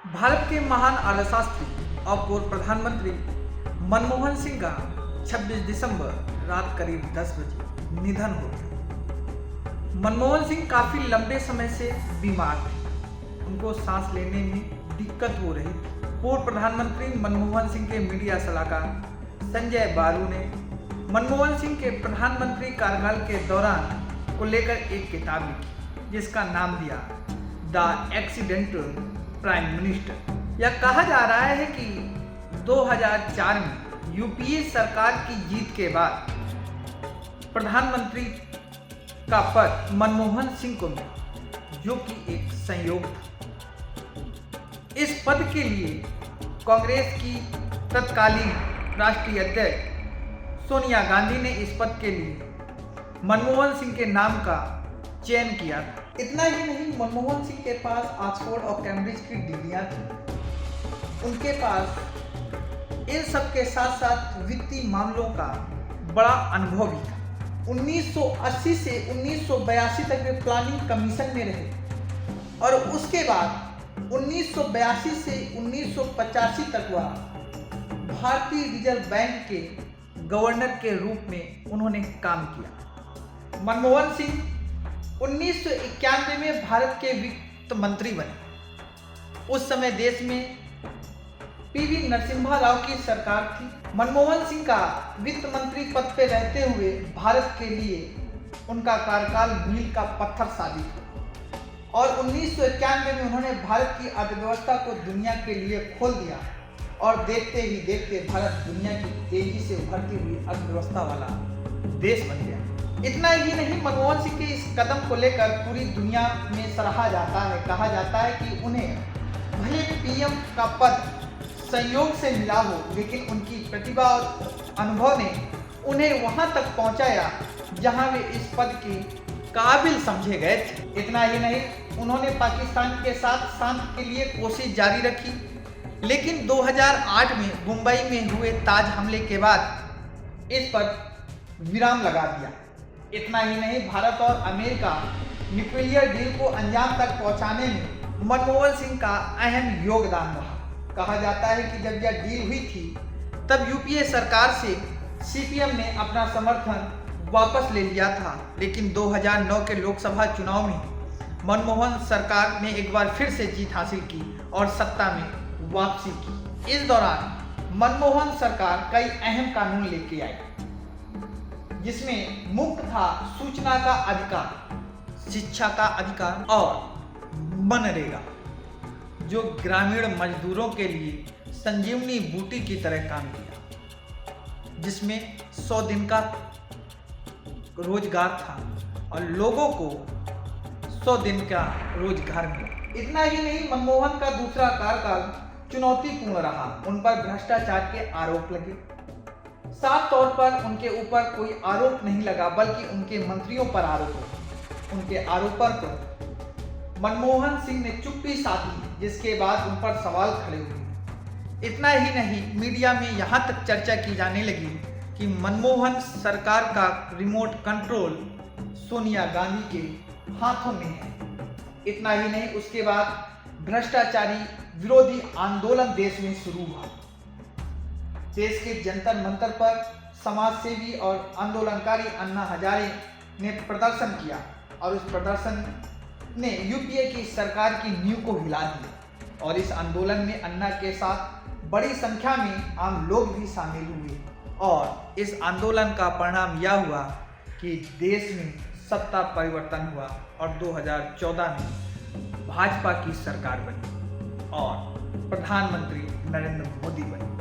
भारत के महान अर्थशास्त्री और पूर्व प्रधानमंत्री मनमोहन सिंह का 26 दिसंबर रात करीब 10 बजे निधन हो गया। मनमोहन सिंह काफी लंबे समय से बीमार थे, उनको सांस लेने में दिक्कत हो रही थी। पूर्व प्रधानमंत्री मनमोहन सिंह के मीडिया सलाहकार संजय बारू ने मनमोहन सिंह के प्रधानमंत्री कार्यकाल के दौरान को लेकर एक किताब लिखी, जिसका नाम दिया द एक्सीडेंटल प्राइम मिनिस्टर। यह कहा जा रहा है कि 2004 में यूपीए सरकार की जीत के बाद प्रधानमंत्री का पद मनमोहन सिंह को मिला, जो कि एक संयोग था। इस पद के लिए कांग्रेस की तत्कालीन राष्ट्रीय अध्यक्ष सोनिया गांधी ने इस पद के लिए मनमोहन सिंह के नाम का चयन किया था। इतना ही नहीं, मनमोहन सिंह के पास ऑक्सफोर्ड और कैम्ब्रिज की डिग्रियां थी। उनके पास इन सब के साथ साथ वित्तीय मामलों का बड़ा अनुभव भी था। 1980 से 1982 तक वे प्लानिंग कमीशन में रहे और उसके बाद 1982 से 1985 तक वह भारतीय रिजर्व बैंक के गवर्नर के रूप में उन्होंने काम किया। मनमोहन सिंह 1991 में भारत के वित्त मंत्री बने। उस समय देश में पीवी नरसिम्हा राव की सरकार थी। मनमोहन सिंह का वित्त मंत्री पद पर रहते हुए भारत के लिए उनका कार्यकाल मील का पत्थर साबित हुआ और 1991 में उन्होंने भारत की अर्थव्यवस्था को दुनिया के लिए खोल दिया और देखते ही देखते भारत दुनिया की तेजी से उभरती हुई अर्थव्यवस्था वाला देश बन गया। इतना ही नहीं, मनमोहन सिंह के इस कदम को लेकर पूरी दुनिया में सराहा जाता है। कहा जाता है कि उन्हें भले पीएम का पद संयोग से मिला हो, लेकिन उनकी प्रतिभा और अनुभव ने उन्हें वहां तक पहुंचाया जहां वे इस पद के काबिल समझे गए थे। इतना ही नहीं, उन्होंने पाकिस्तान के साथ शांति के लिए कोशिश जारी रखी, लेकिन 2008 में मुंबई में हुए ताज हमले के बाद इस पर विराम लगा दिया। इतना ही नहीं, भारत और अमेरिका न्यूक्लियर डील को अंजाम तक पहुंचाने में मनमोहन सिंह का अहम योगदान रहा। कहा जाता है कि जब यह डील हुई थी तब यूपीए सरकार से सीपीएम ने अपना समर्थन वापस ले लिया था, लेकिन 2009 के लोकसभा चुनाव में मनमोहन सरकार ने एक बार फिर से जीत हासिल की और सत्ता में वापसी की। इस दौरान मनमोहन सरकार कई अहम कानून लेके आई, जिसमें मुख्य था सूचना का अधिकार, शिक्षा का अधिकार और मनरेगा, जो ग्रामीण मजदूरों के लिए संजीवनी बूटी की तरह काम किया, जिसमें 100 दिन का रोजगार था और लोगों को 100 दिन का रोजगार मिला। इतना ही नहीं, मनमोहन का दूसरा कार्यकाल चुनौतीपूर्ण रहा। उन पर भ्रष्टाचार के आरोप लगे। साफ तौर पर उनके ऊपर कोई आरोप नहीं लगा, बल्कि उनके मंत्रियों पर आरोप लगा। उनके आरोपों पर मनमोहन सिंह ने चुप्पी साधी, जिसके बाद उन पर सवाल खड़े हुए। इतना ही नहीं, मीडिया में यहाँ तक चर्चा की जाने लगी कि मनमोहन सरकार का रिमोट कंट्रोल सोनिया गांधी के हाथों में है। इतना ही नहीं, उसके बाद भ्रष्टाचारी विरोधी आंदोलन देश में शुरू हुआ। देश के जंतर मंतर पर समाजसेवी और आंदोलनकारी अन्ना हजारे ने प्रदर्शन किया और उस प्रदर्शन ने यूपीए की सरकार की नींव को हिला दिया और इस आंदोलन में अन्ना के साथ बड़ी संख्या में आम लोग भी शामिल हुए और इस आंदोलन का परिणाम यह हुआ कि देश में सत्ता परिवर्तन हुआ और 2014 में भाजपा की सरकार बनी और प्रधानमंत्री नरेंद्र मोदी बने।